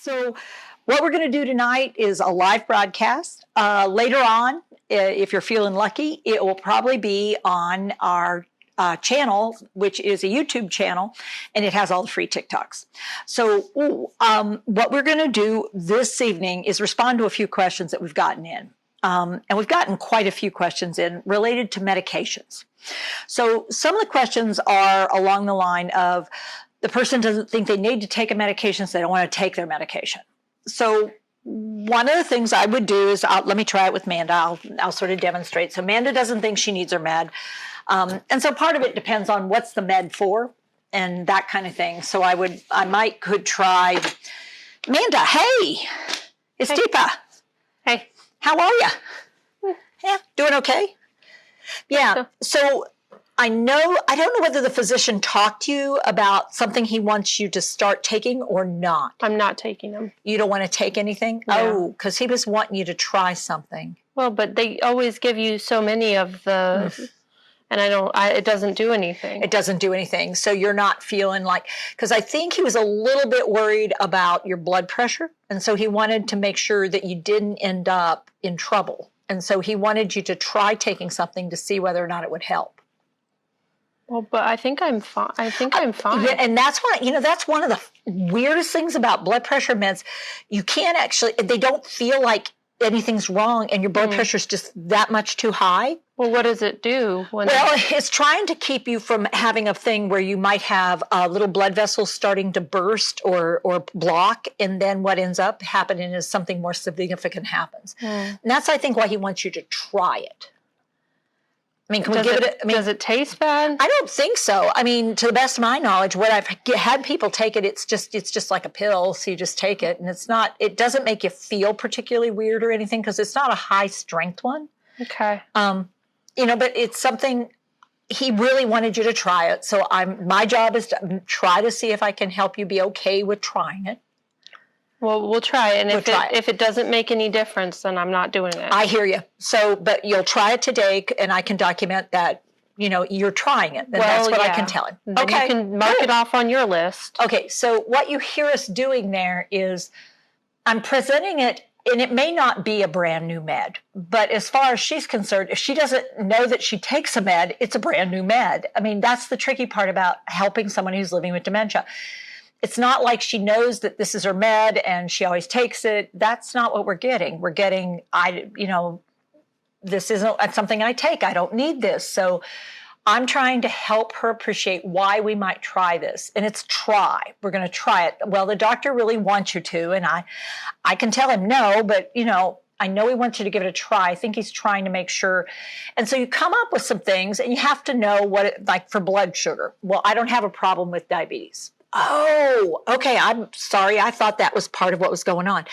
So what we're going to do tonight is a live broadcast. Later on, if you're feeling lucky, it will probably be on our channel, which is a YouTube channel, and it has all the free TikToks. So what we're going to do this evening is respond to a few questions that we've gotten in. And we've gotten quite a few questions in related to medications. So some of the questions are along the line of the person doesn't think they need to take a medication, so they don't want to take their medication. So one of the things I would do is, let me try it with Manda. I'll sort of demonstrate. So Manda doesn't think she needs her med. And so part of it depends on what's the med for and that kind of thing. So I could try Manda. Hey, it's Hey. Deepa. Hey. How are you? Yeah, doing okay? Yeah. So I don't know whether the physician talked to you about something he wants you to start taking or not. I'm not taking them. You don't want to take anything? No. Oh, because he was wanting you to try something. Well, but they always give you so many of the, and it doesn't do anything. It doesn't do anything. So you're not feeling like, because I think he was a little bit worried about your blood pressure. And so he wanted to make sure that you didn't end up in trouble. And so he wanted you to try taking something to see whether or not it would help. Well, but I think I'm fine. Yeah, and that's one of the weirdest things about blood pressure meds. You can't actually, they don't feel like anything's wrong and your blood pressure is just that much too high. Well, what does it do? Well, it's trying to keep you from having a thing where you might have little blood vessels starting to burst or block, and then what ends up happening is something more significant happens. And that's, I think, why he wants you to try it. I mean, does it taste bad? I don't think so. I mean, to the best of my knowledge, what I've had people take it, it's just like a pill. So you just take it, and it doesn't make you feel particularly weird or anything because it's not a high strength one. Okay. But it's something he really wanted you to try it. So my job is to try to see if I can help you be okay with trying it. Well, we'll try it. And if it doesn't make any difference, then I'm not doing it. I hear you. So, but you'll try it today, and I can document that, you're trying it. And that's what I can tell him. Then you can mark it off on your list. Okay. So what you hear us doing there is I'm presenting it, and it may not be a brand new med, but as far as she's concerned, if she doesn't know that she takes a med, it's a brand new med. I mean, that's the tricky part about helping someone who's living with dementia. It's not like she knows that this is her med and she always takes it. That's not what we're getting. We're getting, this isn't something I take. I don't need this. So I'm trying to help her appreciate why we might try this. And it's try. We're going to try it. Well, the doctor really wants you to, and I can tell him no, but, I know he wants you to give it a try. I think he's trying to make sure. And so you come up with some things, and you have to know like for blood sugar. Well, I don't have a problem with diabetes. Oh, okay. I'm sorry. I thought that was part of what was going on.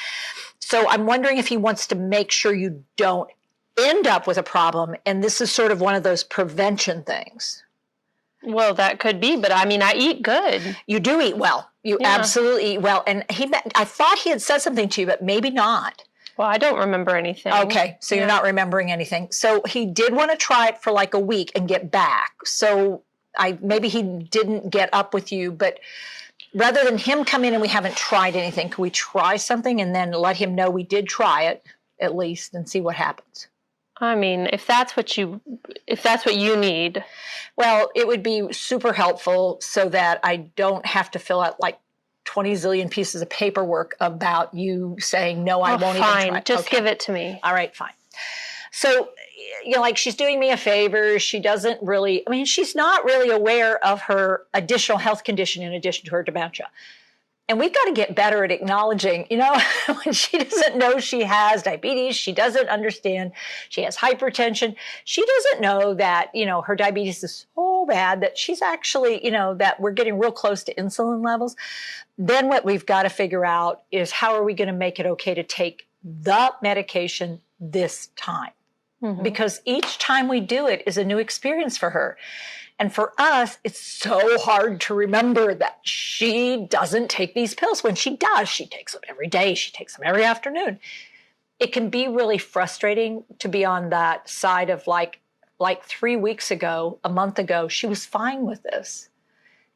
So I'm wondering if he wants to make sure you don't end up with a problem. And this is sort of one of those prevention things. Well, that could be, but I mean, I eat good. You do eat well. You absolutely eat well. And I thought he had said something to you, but maybe not. Well, I don't remember anything. Okay. So you're not remembering anything. So he did want to try it for like a week and get back. So maybe he didn't get up with you, but rather than him come in and we haven't tried anything, can we try something and then let him know we did try it at least and see what happens? I mean, if that's what you need. Well, it would be super helpful so that I don't have to fill out like 20 zillion pieces of paperwork about you saying, no, I won't even try. Fine, just give it to me. All right, fine. So, like she's doing me a favor. She doesn't really, she's not really aware of her additional health condition in addition to her dementia. And we've got to get better at acknowledging, when she doesn't know she has diabetes, she doesn't understand she has hypertension. She doesn't know that, her diabetes is so bad that she's actually, that we're getting real close to insulin levels. Then what we've got to figure out is how are we going to make it okay to take the medication this time? Mm-hmm. Because each time we do it is a new experience for her. And for us, it's so hard to remember that she doesn't take these pills. When she does, she takes them every day. She takes them every afternoon. It can be really frustrating to be on that side of like 3 weeks ago, a month ago, she was fine with this.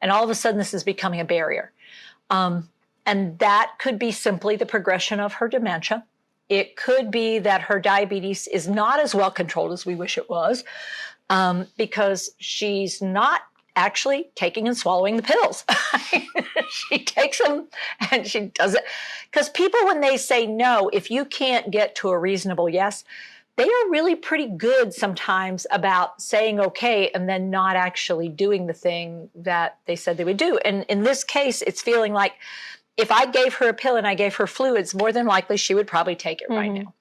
And all of a sudden, this is becoming a barrier. And that could be simply the progression of her dementia. It could be that her diabetes is not as well controlled as we wish it was, because she's not actually taking and swallowing the pills. She takes them and she does it. Because people, when they say no, if you can't get to a reasonable yes, they are really pretty good sometimes about saying okay and then not actually doing the thing that they said they would do. And in this case, it's feeling like if I gave her a pill and I gave her fluids, more than likely she would probably take it right now.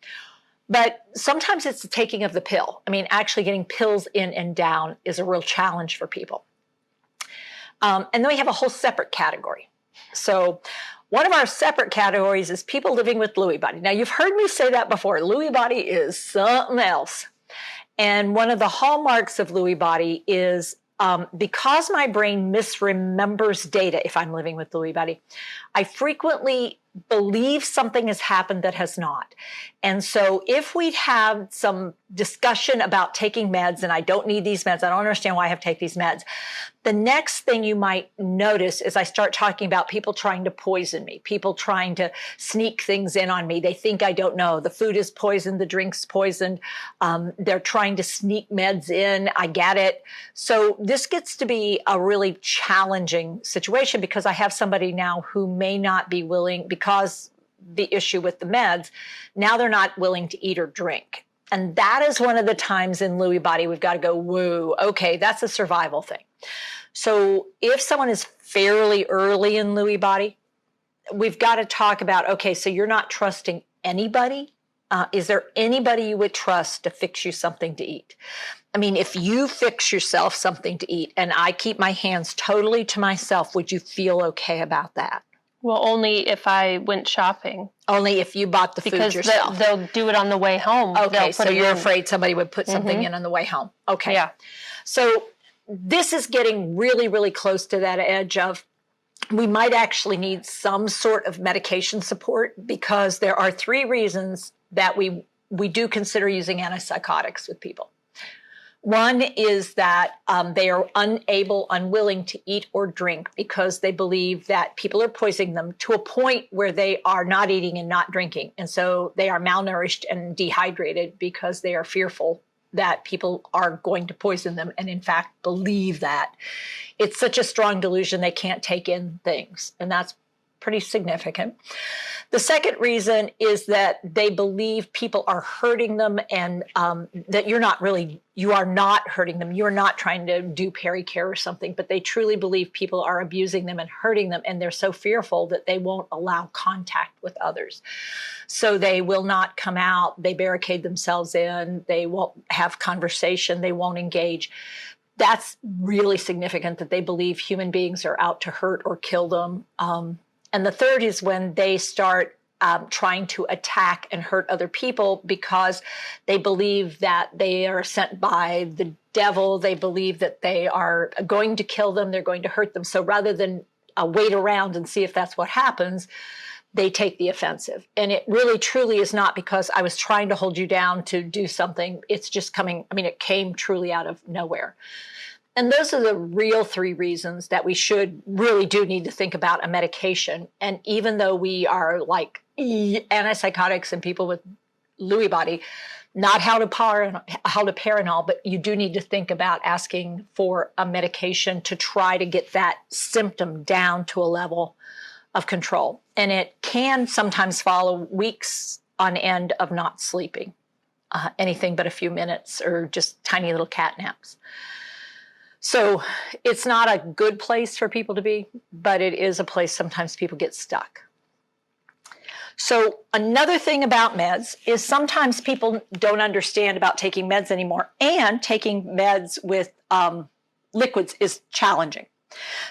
But sometimes it's the taking of the pill. I mean, actually getting pills in and down is a real challenge for people. And then we have a whole separate category. So one of our separate categories is people living with Lewy body. Now, you've heard me say that before. Lewy body is something else. And one of the hallmarks of Lewy body is because my brain misremembers data if I'm living with Lewy body, I frequently believe something has happened that has not. And so if we'd have some discussion about taking meds and I don't need these meds, I don't understand why I have to take these meds. The next thing you might notice is I start talking about people trying to poison me, people trying to sneak things in on me. They think I don't know. The food is poisoned, the drink's poisoned. They're trying to sneak meds in. I get it. So this gets to be a really challenging situation because I have somebody now who may not be willing, because the issue with the meds, now they're not willing to eat or drink. And that is one of the times in Lewy body we've got to go, whoa, okay, that's a survival thing. So if someone is fairly early in Lewy body, we've got to talk about, okay, so you're not trusting anybody. Is there anybody you would trust to fix you something to eat? I mean, if you fix yourself something to eat and I keep my hands totally to myself, would you feel okay about that? Well, only if I went shopping. Only if you bought the food yourself. Because they'll do it on the way home. Okay, so you're afraid somebody would put something in on the way home. Okay. Yeah. So this is getting really, really close to that edge of we might actually need some sort of medication support because there are 3 reasons that we do consider using antipsychotics with people. One is that they are unwilling to eat or drink because they believe that people are poisoning them to a point where they are not eating and not drinking. And so they are malnourished and dehydrated because they are fearful that people are going to poison them and in fact believe that. It's such a strong delusion they can't take in things. And that's pretty significant. The second reason is that they believe people are hurting them and that you are not hurting them. You're not trying to do pericare or something, but they truly believe people are abusing them and hurting them. And they're so fearful that they won't allow contact with others. So they will not come out. They barricade themselves in. They won't have conversation. They won't engage. That's really significant that they believe human beings are out to hurt or kill them. And the third is when they start trying to attack and hurt other people because they believe that they are sent by the devil. They believe that they are going to kill them. They're going to hurt them. So rather than wait around and see if that's what happens, they take the offensive. And it really, truly is not because I was trying to hold you down to do something. It's just coming. I mean, it came truly out of nowhere. And those are the real 3 reasons that we really do need to think about a medication. And even though we are like antipsychotics and people with Lewy body, not haloperidol, but you do need to think about asking for a medication to try to get that symptom down to a level of control. And it can sometimes follow weeks on end of not sleeping, anything but a few minutes or just tiny little cat naps. So it's not a good place for people to be, but it is a place sometimes people get stuck. So another thing about meds is sometimes people don't understand about taking meds anymore, and taking meds with liquids is challenging.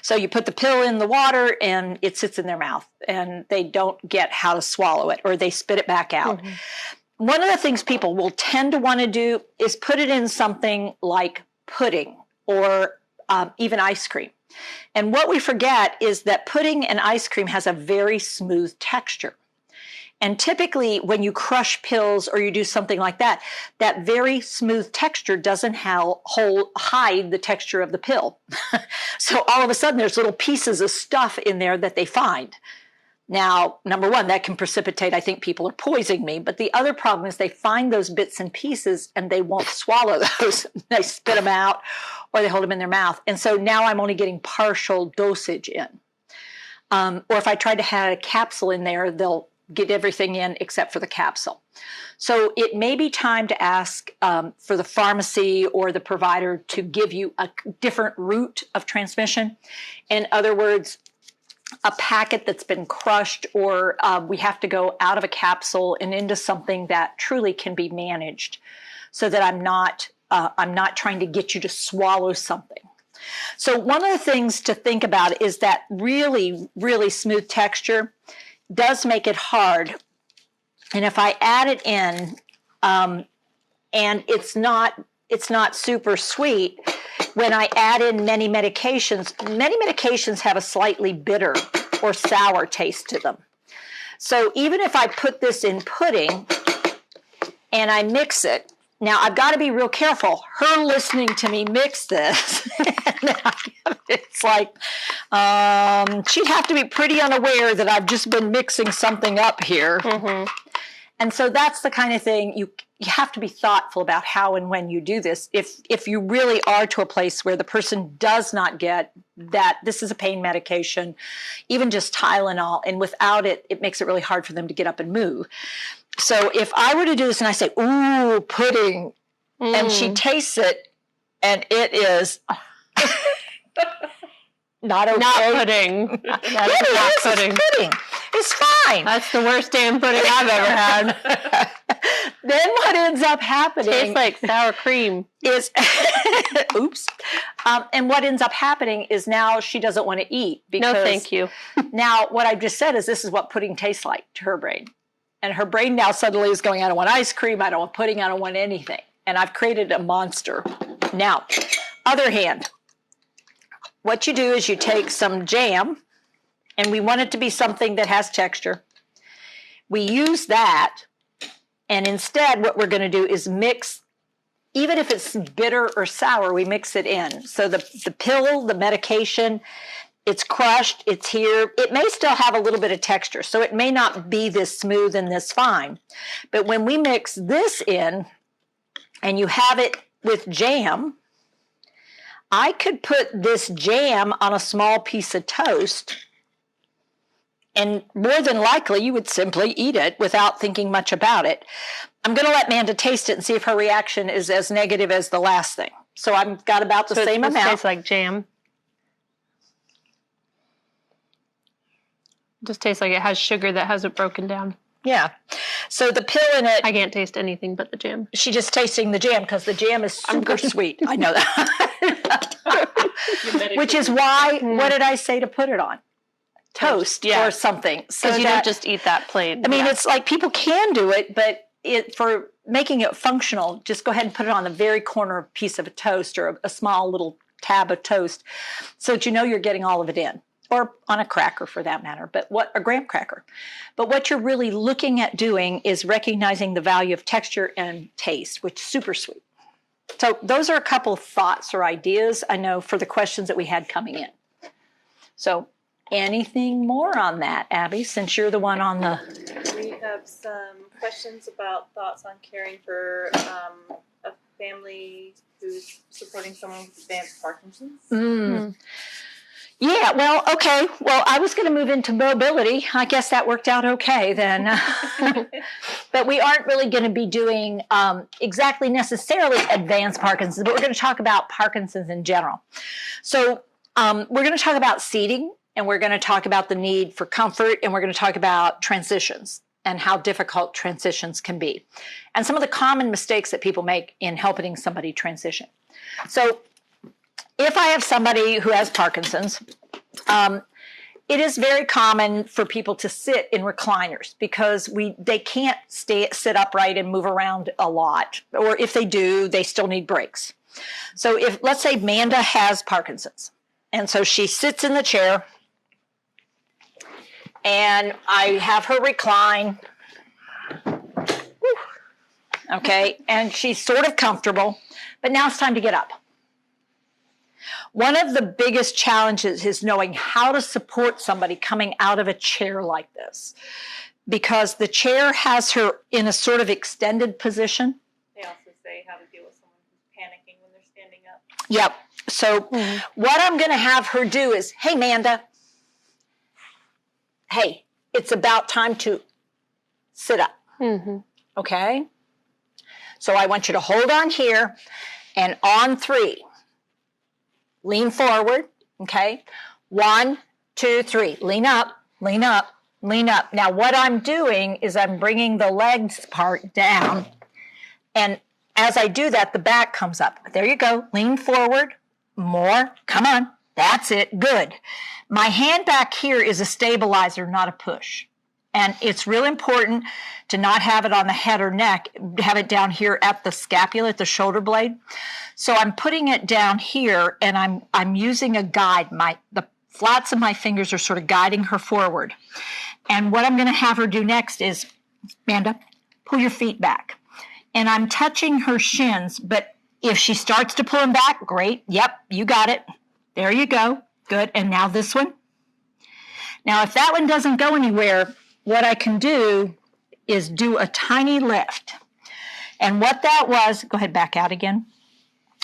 So you put the pill in the water and it sits in their mouth and they don't get how to swallow it or they spit it back out. Mm-hmm. One of the things people will tend to want to do is put it in something like pudding or even ice cream. And what we forget is that pudding and ice cream has a very smooth texture. And typically when you crush pills or you do something like that, that very smooth texture doesn't hide the texture of the pill. So all of a sudden there's little pieces of stuff in there that they find. Now, number one, that can precipitate, I think people are poisoning me. But the other problem is they find those bits and pieces and they won't swallow those. They spit them out or they hold them in their mouth. And so now I'm only getting partial dosage in. Or if I try to have a capsule in there, they'll get everything in except for the capsule. So it may be time to ask for the pharmacy or the provider to give you a different route of transmission. In other words, a packet that's been crushed, or we have to go out of a capsule and into something that truly can be managed, so that I'm not trying to get you to swallow something. So one of the things to think about is that really, really smooth texture does make it hard. And if I add it in, and it's not super sweet, when I add in many medications have a slightly bitter or sour taste to them. So even if I put this in pudding and I mix it, now I've got to be real careful. Her listening to me mix this, it's like she'd have to be pretty unaware that I've just been mixing something up here. Mm-hmm. And so that's the kind of thing you have to be thoughtful about how and when you do this. If you really are to a place where the person does not get that this is a pain medication, even just Tylenol, and without it, it makes it really hard for them to get up and move. So if I were to do this and I say, ooh, pudding, and she tastes it, and it is not okay. Not pudding. Not pudding. It's pudding. It's fine. That's the worst damn pudding I've ever had. Then what ends up happening... Tastes like sour cream. Is oops. And what ends up happening is now she doesn't want to eat. Because no, thank you. Now, what I've just said is this is what pudding tastes like to her brain. And her brain now suddenly is going, I don't want ice cream, I don't want pudding, I don't want anything. And I've created a monster. Now, other hand, what you do is you take some jam, and we want it to be something that has texture. We use that, and instead what we're going to do is mix, even if it's bitter or sour, we mix it in. So the pill, the medication, it's crushed, it's here. It may still have a little bit of texture, so it may not be this smooth and this fine. But when we mix this in, and you have it with jam, I could put this jam on a small piece of toast, and more than likely you would simply eat it without thinking much about it. I'm going to let Manda taste it and see if her reaction is as negative as the last thing. So I've got about the same amount. It tastes like jam. It just tastes like it has sugar that hasn't broken down. Yeah. So the pill in it... I can't taste anything but the jam. She's just tasting the jam because the jam is super sweet. I know that. Which is why, what did I say to put it on? Toast or something. So you don't just eat that plain. I mean, it's like people can do it, but for making it functional, just go ahead and put it on the very corner piece of a toast or a small little tab of toast so that you know you're getting all of it in. Or on a cracker for that matter, but a graham cracker. But what you're really looking at doing is recognizing the value of texture and taste, which is super sweet. So those are a couple of thoughts or ideas, I know, for the questions that we had coming in. So anything more on that, Abby, since you're the one on the... We have some questions about thoughts on caring for a family who's supporting someone with advanced Parkinson's. Yeah, well, okay. Well, I was going to move into mobility. I guess that worked out okay then. But we aren't really going to be doing exactly necessarily advanced Parkinson's, but we're going to talk about Parkinson's in general. So we're going to talk about seating, and we're going to talk about the need for comfort, and we're going to talk about transitions and how difficult transitions can be, and some of the common mistakes that people make in helping somebody transition. So if I have somebody who has Parkinson's, it is very common for people to sit in recliners because they can't sit upright and move around a lot. Or if they do, they still need breaks. So let's say Manda has Parkinson's, and so she sits in the chair, and I have her recline. Okay, and she's sort of comfortable, but now it's time to get up. One of the biggest challenges is knowing how to support somebody coming out of a chair like this, because the chair has her in a sort of extended position. They also say how to deal with someone who's panicking when they're standing up. Yep. So what I'm going to have her do is, hey, Manda, hey, it's about time to sit up. Okay? So I want you to hold on here, and on 3, lean forward, okay? 1, 2, 3. Lean up, lean up, lean up. Now what I'm doing is I'm bringing the legs part down, and as I do that, the back comes up. There you go. Lean forward. More. Come on. That's it. Good. My hand back here is a stabilizer, not a push. And it's real important to not have it on the head or neck, have it down here at the scapula, at the shoulder blade. So I'm putting it down here, and I'm using a guide. The flats of my fingers are sort of guiding her forward. And what I'm going to have her do next is, Amanda, pull your feet back. And I'm touching her shins, but if she starts to pull them back, great. Yep, you got it. There you go. Good. And now this one. Now, if that one doesn't go anywhere, what I can do is do a tiny lift. And what that was, go ahead, back out again.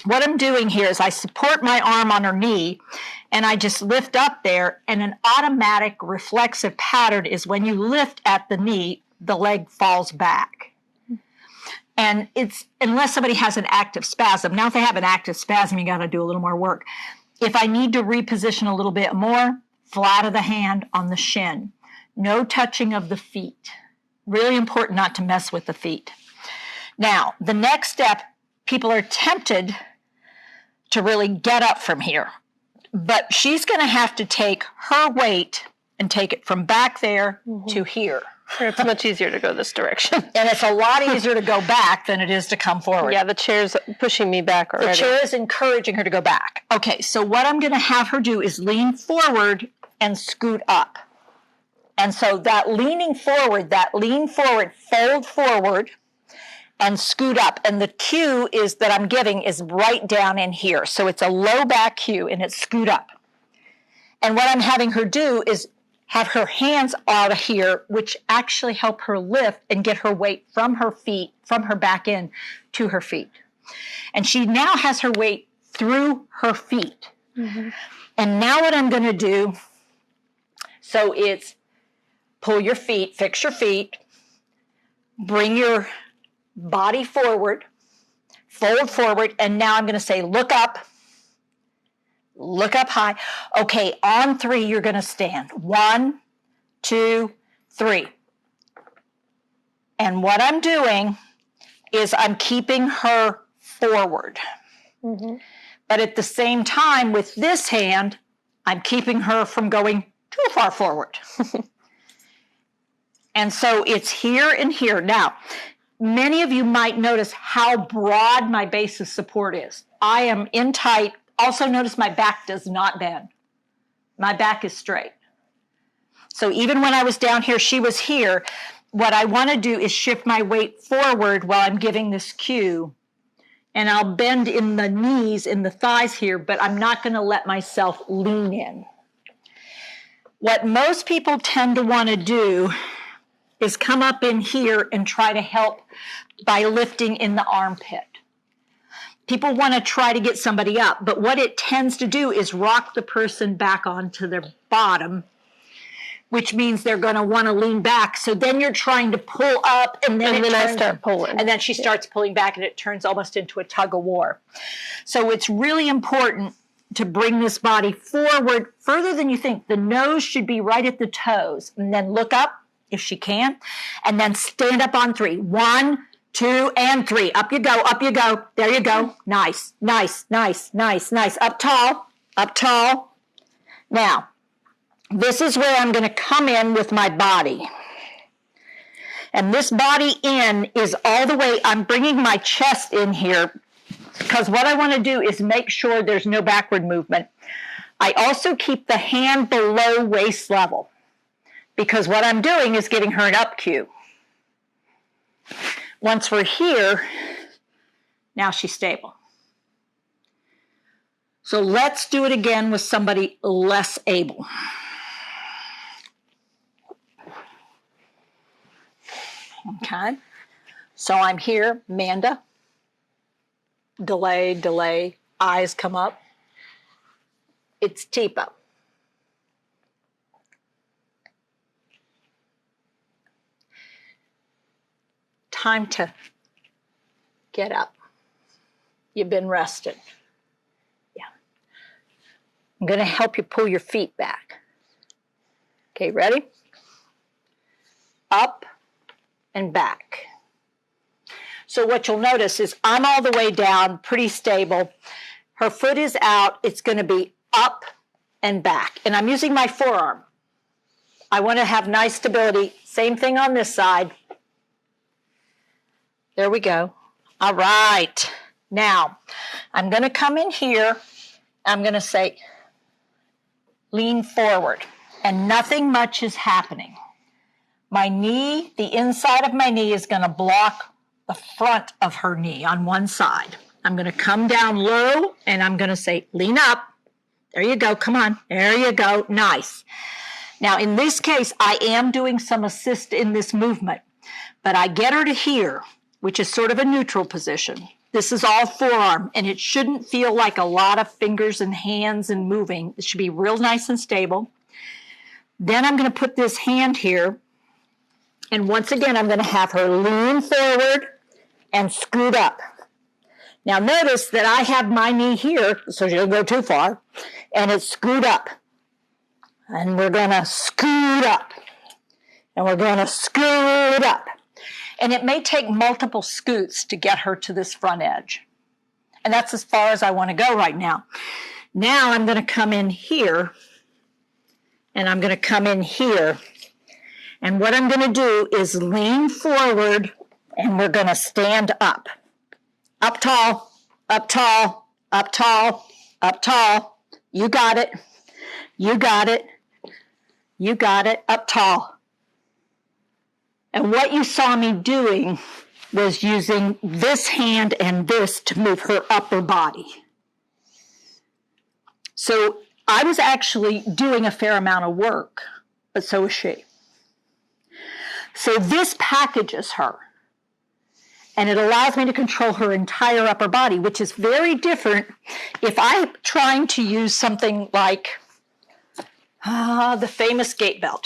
What I'm doing here is I support my arm on her knee, and I just lift up there, and an automatic reflexive pattern is when you lift at the knee, the leg falls back. And it's, unless somebody has an active spasm. Now, if they have an active spasm, you got to do a little more work. If I need to reposition a little bit more, flat of the hand on the shin. No touching of the feet. Really important not to mess with the feet. Now, the next step, people are tempted to really get up from here. But she's going to have to take her weight and take it from back there to here. It's much easier to go this direction. And it's a lot easier to go back than it is to come forward. Yeah, the chair's pushing me back already. The chair is encouraging her to go back. Okay, so what I'm going to have her do is lean forward and scoot up. And so that lean forward, fold forward and scoot up. And the cue is that I'm giving is right down in here. So it's a low back cue, and it's scoot up. And what I'm having her do is have her hands out of here, which actually help her lift and get her weight from her feet, from her back end to her feet. And she now has her weight through her feet. And now what I'm going to do, so it's pull your feet, fix your feet, bring your body forward, fold forward, and now I'm going to say, look up high. Okay, on 3, you're going to stand. 1, 2, 3. And what I'm doing is I'm keeping her forward. But at the same time, with this hand, I'm keeping her from going too far forward. And so it's here and here. Now, many of you might notice how broad my base of support is. I am in tight. Also notice my back does not bend. My back is straight. So even when I was down here, she was here. What I want to do is shift my weight forward while I'm giving this cue. And I'll bend in the knees, in the thighs here, but I'm not going to let myself lean in. What most people tend to want to do is come up in here and try to help by lifting in the armpit. People want to try to get somebody up, but what it tends to do is rock the person back onto their bottom, which means they're going to want to lean back. So then you're trying to pull up, and then I start pulling. And then she starts pulling back, and it turns almost into a tug of war. So it's really important to bring this body forward further than you think. The nose should be right at the toes, and then look up if she can, and then stand up on 3. 1, 2, and 3. Up you go, up you go. There you go. Nice, nice, nice, nice, nice. Up tall, up tall. Now, this is where I'm going to come in with my body. And this body in is all the way, I'm bringing my chest in here, because what I want to do is make sure there's no backward movement. I also keep the hand below waist level, because what I'm doing is getting her an up cue. Once we're here, now she's stable. So let's do it again with somebody less able. Okay. So I'm here, Amanda. Delay, eyes come up. It's Teepa. Time to get up. You've been rested. Yeah. I'm going to help you pull your feet back. Okay, ready? Up and back. So what you'll notice is I'm all the way down, pretty stable. Her foot is out. It's going to be up and back. And I'm using my forearm. I want to have nice stability. Same thing on this side. There we go. All right. Now, I'm going to come in here. I'm going to say, lean forward. And nothing much is happening. My knee, the inside of my knee is going to block the front of her knee on one side. I'm going to come down low, and I'm going to say, lean up. There you go. Come on. There you go. Nice. Now, in this case, I am doing some assist in this movement, but I get her to here, which is sort of a neutral position. This is all forearm, and it shouldn't feel like a lot of fingers and hands and moving. It should be real nice and stable. Then I'm going to put this hand here, and once again, I'm going to have her lean forward and scoot up. Now notice that I have my knee here, so she doesn't go too far, and it's scoot up. And we're going to scoot up. And we're going to scoot up. And it may take multiple scoots to get her to this front edge. And that's as far as I want to go right now. Now I'm going to come in here, and I'm going to come in here. And what I'm going to do is lean forward, and we're going to stand up. Up tall, up tall, up tall, up tall. You got it. You got it. You got it. Up tall. And what you saw me doing was using this hand and this to move her upper body. So I was actually doing a fair amount of work, but so was she. So this packages her, and it allows me to control her entire upper body, which is very different if I'm trying to use something like the famous gait belt,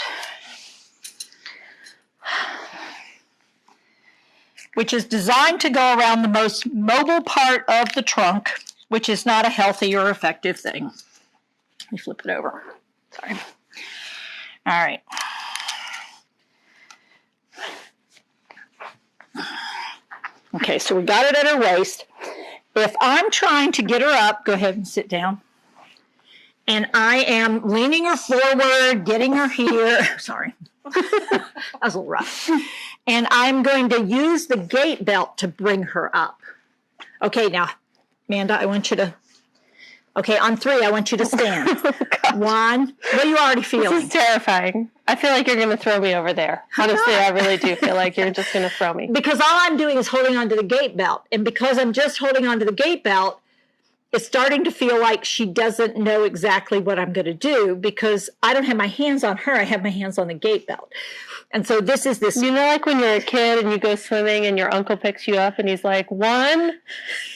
which is designed to go around the most mobile part of the trunk, which is not a healthy or effective thing. Let me flip it over. Sorry. All right. Okay, so we got it at her waist. If I'm trying to get her up, go ahead and sit down. And I am leaning her forward, getting her here. Sorry. That was a little rough. And I'm going to use the gait belt to bring her up. Okay, now, Amanda, I want you to, okay, on 3, I want you to stand. Oh, 1, what are you already feeling? this is terrifying. I feel like you're going to throw me over there. Honestly, I really do feel like you're just going to throw me. Because all I'm doing is holding onto the gait belt. And because I'm just holding onto the gait belt, it's starting to feel like she doesn't know exactly what I'm going to do because I don't have my hands on her. I have my hands on the gait belt. And so this is this. You know, like when you're a kid and you go swimming and your uncle picks you up and he's like, 1,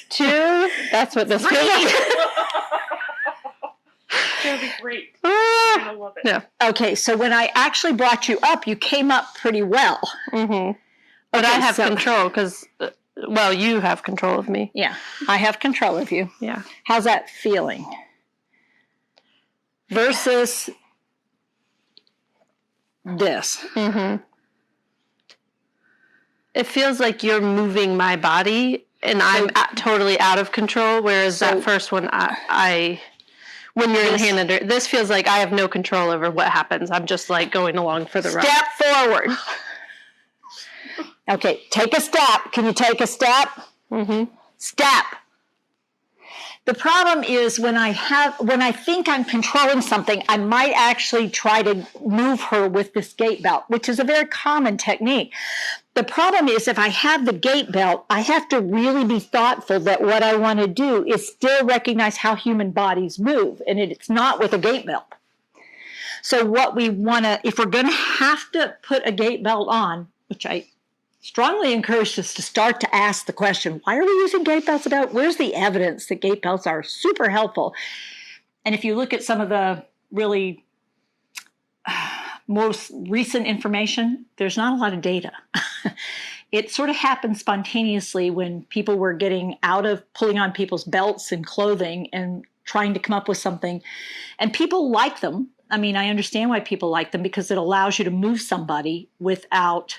2. That's what this feels like. It's gonna be great. I love it. Yeah. Okay, so when I actually brought you up, you came up pretty well. Mm-hmm. But Okay, I have so- control because, well, you have control of me. Yeah, I have control of you. Yeah. How's that feeling? Versus this. Mm-hmm. It feels like you're moving my body and I'm totally out of control, whereas that first one, I when you're in hand under, this feels like I have no control over what happens. I'm just like going along for the ride. Step forward. Okay, take a step. Can you take a step? Mm-hmm. Step. The problem is when I think I'm controlling something, I might actually try to move her with this gait belt, which is a very common technique. The problem is if I have the gait belt, I have to really be thoughtful that what I want to do is still recognize how human bodies move, and it's not with a gait belt. So what we want to, if we're going to have to put a gait belt on, which I strongly encourage us to start to ask the question, why are we using gait belts about? Where's the evidence that gait belts are super helpful? And if you look at some of the really most recent information, there's not a lot of data. It sort of happened spontaneously when people were getting out of pulling on people's belts and clothing and trying to come up with something. And people like them. I mean, I understand why people like them because it allows you to move somebody without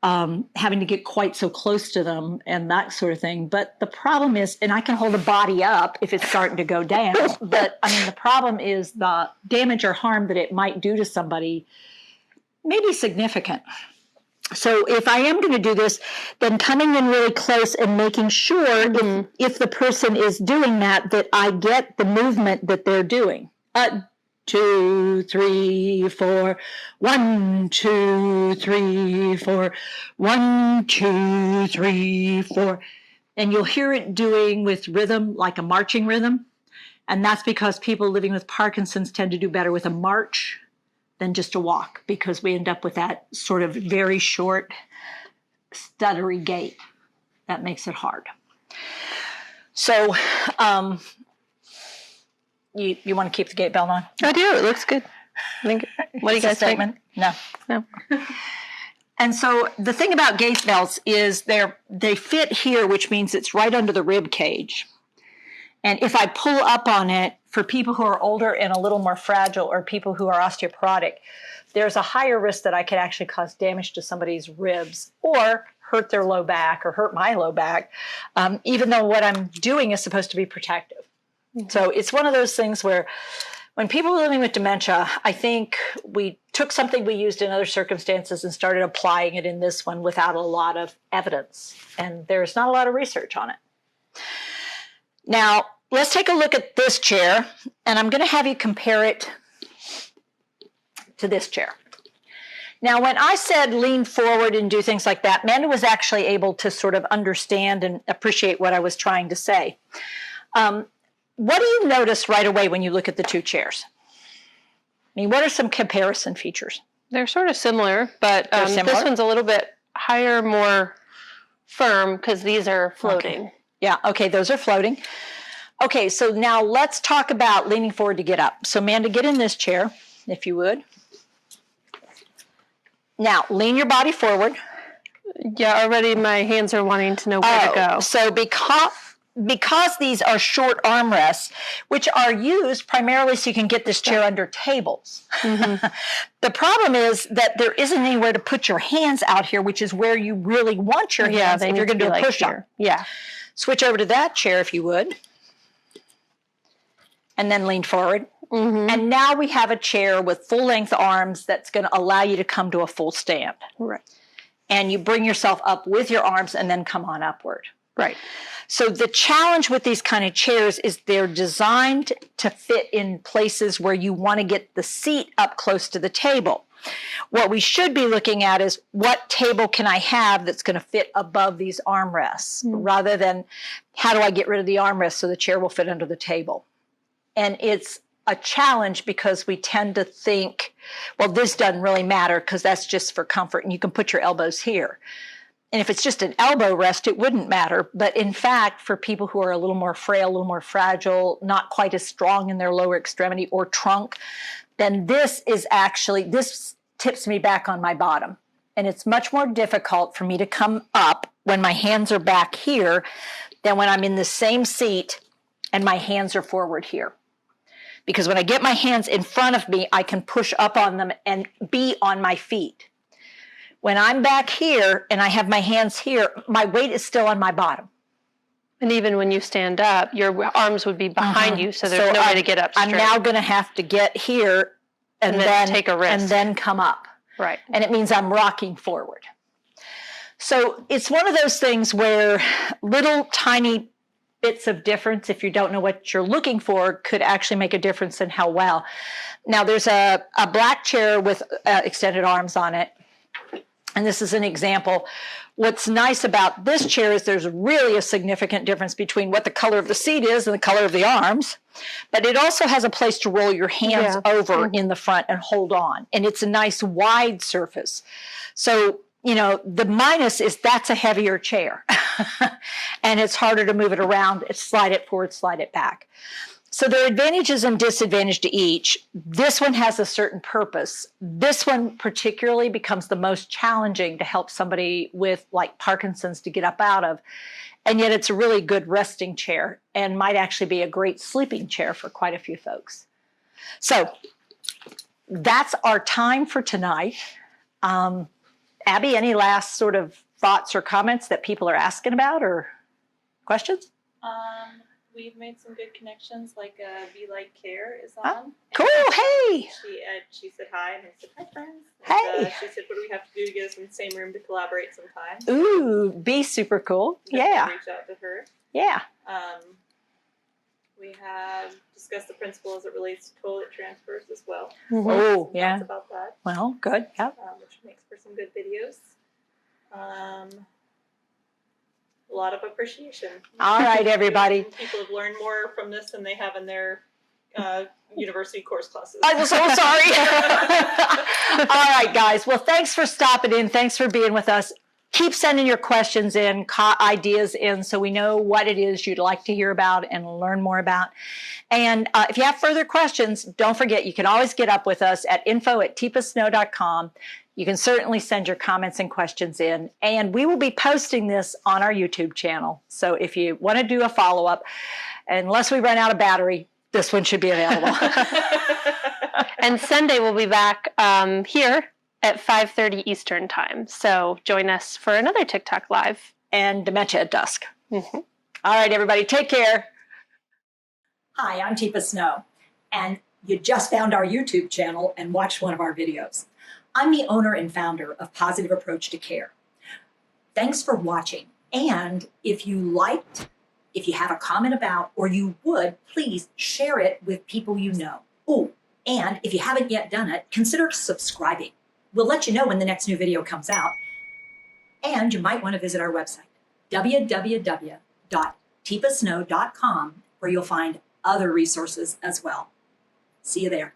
having to get quite so close to them and that sort of thing. But the problem is, and I can hold a body up if it's starting to go down, but I mean, the problem is the damage or harm that it might do to somebody may be significant. So if I am going to do this, then coming in really close and making sure if the person is doing that I get the movement that they're doing. 2, 3, 4. 1, 2, 3, 4. 1, 2, 3, 4. And you'll hear it doing with rhythm, like a marching rhythm. And that's because people living with Parkinson's tend to do better with a march than just a walk, because we end up with that sort of very short, stuttery gait. That makes it hard. So, You want to keep the gait belt on? I do. It looks good. What do you guys think? No. And so the thing about gait belts is they fit here, which means it's right under the rib cage. And if I pull up on it, for people who are older and a little more fragile or people who are osteoporotic, there's a higher risk that I could actually cause damage to somebody's ribs or hurt their low back or hurt my low back, even though what I'm doing is supposed to be protective. So it's one of those things where when people are living with dementia, I think we took something we used in other circumstances and started applying it in this one without a lot of evidence. And there's not a lot of research on it. Now, let's take a look at this chair, and I'm going to have you compare it to this chair. Now, when I said lean forward and do things like that, Amanda was actually able to sort of understand and appreciate what I was trying to say. What do you notice right away when you look at the two chairs? I mean, what are some comparison features? They're sort of similar, but this one's a little bit higher, more firm, because these are floating. Okay. Yeah, okay, those are floating. Okay, so now let's talk about leaning forward to get up. So Amanda, get in this chair, if you would. Now, lean your body forward. Yeah, already my hands are wanting to know where to go. So because these are short armrests, which are used primarily so you can get this chair under tables. Mm-hmm. The problem is that there isn't anywhere to put your hands out here, which is where you really want your hands if you're going to do a push-up. Yeah. Switch over to that chair if you would. And then lean forward. Mm-hmm. And now we have a chair with full-length arms that's going to allow you to come to a full stand. Right. And you bring yourself up with your arms and then come on upward. Right. So the challenge with these kind of chairs is they're designed to fit in places where you want to get the seat up close to the table. What we should be looking at is what table can I have that's going to fit above these armrests, rather than how do I get rid of the armrest so the chair will fit under the table. And it's a challenge because we tend to think, well, this doesn't really matter because that's just for comfort and you can put your elbows here. And if it's just an elbow rest, it wouldn't matter. But in fact, for people who are a little more frail, a little more fragile, not quite as strong in their lower extremity or trunk, then this tips me back on my bottom. And it's much more difficult for me to come up when my hands are back here than when I'm in the same seat and my hands are forward here. Because when I get my hands in front of me, I can push up on them and be on my feet. When I'm back here and I have my hands here, my weight is still on my bottom. And even when you stand up, your arms would be behind you, so there's no way to get up straight. I'm now going to have to get here and then take a risk. And then come up. Right. And it means I'm rocking forward. So it's one of those things where little tiny bits of difference, if you don't know what you're looking for, could actually make a difference in how well. Now, there's a black chair with extended arms on it. And this is an example. What's nice about this chair is there's really a significant difference between what the color of the seat is and the color of the arms. But it also has a place to roll your hands over in the front and hold on. And it's a nice wide surface. So, you know, the minus is that's a heavier chair. And it's harder to move it around, slide it forward, slide it back. So there are advantages and disadvantages to each. This one has a certain purpose. This one particularly becomes the most challenging to help somebody with like Parkinson's to get up out of. And yet it's a really good resting chair and might actually be a great sleeping chair for quite a few folks. So that's our time for tonight. Abby, any last sort of thoughts or comments that people are asking about or questions? We've made some good connections, like Be Like Care is on. Cool, hey! She said hi, and I said, hi, friends. And, hey! She said, what do we have to do to get us in the same room to collaborate sometime? Ooh, be super cool. Yeah. Reach out to her. Yeah. We have discussed the principle as it relates to toilet transfers as well. Mm-hmm. Oh, Some yeah. thoughts about that. Well, good. Yeah. Which makes for some good videos. A lot of appreciation. All right, everybody. People have learned more from this than they have in their university course classes. I'm so sorry. All right, guys. Well, thanks for stopping in. Thanks for being with us. Keep sending your questions in, ideas in, so we know what it is you'd like to hear about and learn more about. And if you have further questions, don't forget, you can always get up with us at info@teepasnow.com. You can certainly send your comments and questions in, and we will be posting this on our YouTube channel. So if you want to do a follow-up, unless we run out of battery, this one should be available. And Sunday we'll be back here at 5:30 Eastern time. So join us for another TikTok Live. And Dementia at Dusk. Mm-hmm. All right, everybody, take care. Hi, I'm Teepa Snow, and you just found our YouTube channel and watched one of our videos. I'm the owner and founder of Positive Approach to Care. Thanks for watching. And if you liked, if you have a comment about, or you would, please share it with people you know. Oh, and if you haven't yet done it, consider subscribing. We'll let you know when the next new video comes out. And you might want to visit our website, www.teepasnow.com, where you'll find other resources as well. See you there.